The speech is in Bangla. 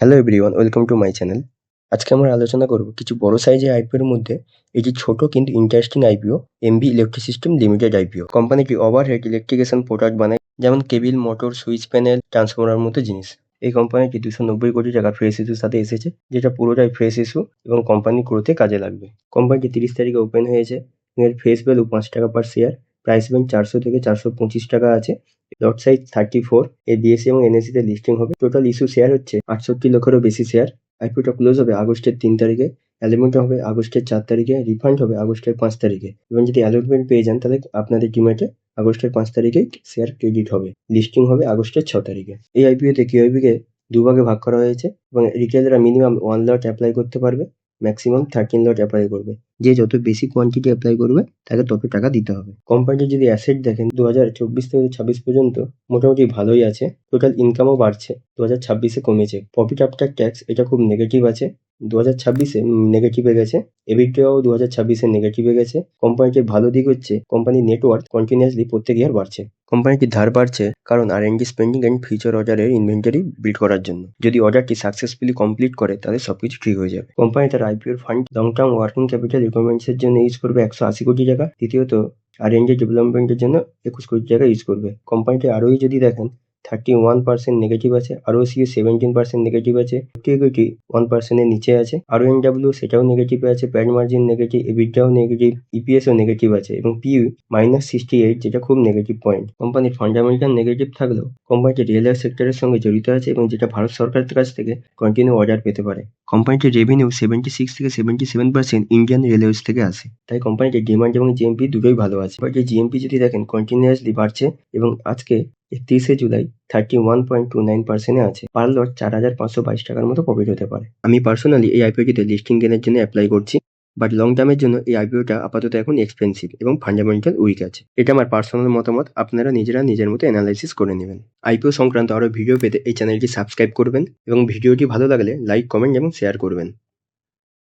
Hello everyone, welcome to my channel. আজকে আমরা আলোচনা করব কিছু বড় সাইজের আইপিওর মধ্যে এটি ছোট কিন্তু interesting IPO MB electric system limited IPO. কোম্পানিটি ওভারহেড ইলেকট্রিকেশন প্রোডাক্ট বানায়, যেমন cable, motor, switch panel, transformer মতো জিনিস। এই কোম্পানিটি 290 কোটি টাকা ফ্রেশ ইস্যুর সাথে এসেছে, যেটা পুরোটাই ফ্রেশ ইস্যু এবং কোম্পানি গ্রোথে কাজে লাগবে। কোম্পানিটি 30 তারিখে ওপেন হয়েছে। এর ফেস ভ্যালু 5 টাকা পার শেয়ার, প্রাইস ব্যান্ড 400 থেকে 425 টাকা আছে। লট সাইজ 34, এর বিএসসি এবং এনএসসি তে লিস্টিং হবে। টোটাল ইস্যু শেয়ার হচ্ছে 68 লক্ষেরও বেশি শেয়ার। আইপিওটা ক্লোজ হবে আগস্টের 3 তারিখে, অ্যালটমেন্ট হবে আগস্টের 4 তারিখে, রিফান্ড হবে আগস্টের 5 তারিখে। এবং যদি অ্যালটমেন্ট পেয়ে যান তাহলে আপনাদের ডিম্যাটে আগস্টের 5 তারিখেই শেয়ার ক্রেডিট হবে। লিস্টিং হবে আগস্টের 6 তারিখে। এই আইপিওতে কিউআইবি কে দুভাগে ভাগ করা হয়েছে এবং রিটেলাররা মিনিমাম 1 লট অ্যাপ্লাই করতে পারবে, ম্যাক্সিমাম 13 লট অ্যাপ্লাই করবে। যে যত বেশি কোয়ান্টিটি অ্যাপ্লাই করবে তাকে তত টাকা দিতে হবে। কোম্পানির যদি অ্যাসেট দেখেন 2024 থেকে 26 পর্যন্ত মোটামুটি ভালোই আছে। টোটাল ইনকামও বাড়ছে, 2026-এ কমেছে। প্রফিট আফটার ট্যাক্স এটা খুব নেগেটিভ আছে, 2026-এ নেগেটিভে গেছে। এবিটিআও 2026-এ নেগেটিভে গেছে। কোম্পানিটির ভালো দিক হচ্ছে কোম্পানির নেটওয়ার্ক কন্টিনিউয়াসলি প্রত্যেক ইয়ার বাড়ছে। কোম্পানিটির ধার বাড়ছে কারণ আর&ডি স্পেন্ডিং অ্যান্ড ফিউচার অর্ডারের ইনভেন্টরি বিল্ড করার জন্য। যদি অর্ডারটি সাকসেসফুলি কমপ্লিট করে তাহলে সবকিছু ঠিক হয়ে যাবে। কোম্পানি তার আইপিওর fund long term working capital রিকোয়ারমেন্টসের জন্য ইউজ করবে 180 কোটি টাকা। দ্বিতীয়ত আর&ডি ডেভেলপমেন্টের জন্য 21 কোটি টাকা ইউজ করবে। কোম্পানিটি আরওই যদি দেখেন 31% নেগেটিভ আছে, আরওসিও 17% নেগেটিভ আছে, ইকুইটি 1% এর নিচে আছে, আরওএনডব্লিউ সেটাও নেগেটিভ আছে, প্যাড মার্জিন নেগেটিভ, এবিটাও নেগেটিভ, ইপিএসও নেগেটিভ আছে এবং পিইউ -68, যেটা খুব নেগেটিভ পয়েন্ট। কোম্পানির ফান্ডামেন্টাল নেগেটিভ থাকলেও কোম্পানিটি রিয়েল সেক্টরের সঙ্গে জড়িত আছে এবং যেটা ভারত সরকারের কাছ থেকে কন্টিনিউ অর্ডার পেতে পারে। কোম্পানিটির রেভিনিউ 76 থেকে 77% ইন্ডিয়ান রেলওয়েজ থেকে আসে, তাই কোম্পানিটির ডিমান্ড এবং জিএমপি দুটোই ভালো আছে। কোম্পানিটির জিএমপি যদি দেখেন কন্টিনিউয়াসলি বাড়ছে এবং আজকে 31শে জুলাই 31.29% আছে। পার লট 4,522 টাকার মতো প্রফিট হতে পারে। আমি পার্সোনালি এই আইপিওটিতে লিস্টিং কেনার জন্য অ্যাপ্লাই করছি, বাট লং টার্মের জন্য এই আইপিওটা আপাতত এখন এক্সপেন্সিভ এবং ফান্ডামেন্টাল উইক আছে। এটা আমার পার্সোনাল মতামত, আপনারা নিজেরা নিজের মতো অ্যানালাইসিস করে নেবেন। আইপিও সংক্রান্ত আরও ভিডিও পেতে এই চ্যানেলটি সাবস্ক্রাইব করবেন এবং ভিডিওটি ভালো লাগলে লাইক, কমেন্ট এবং শেয়ার করবেন।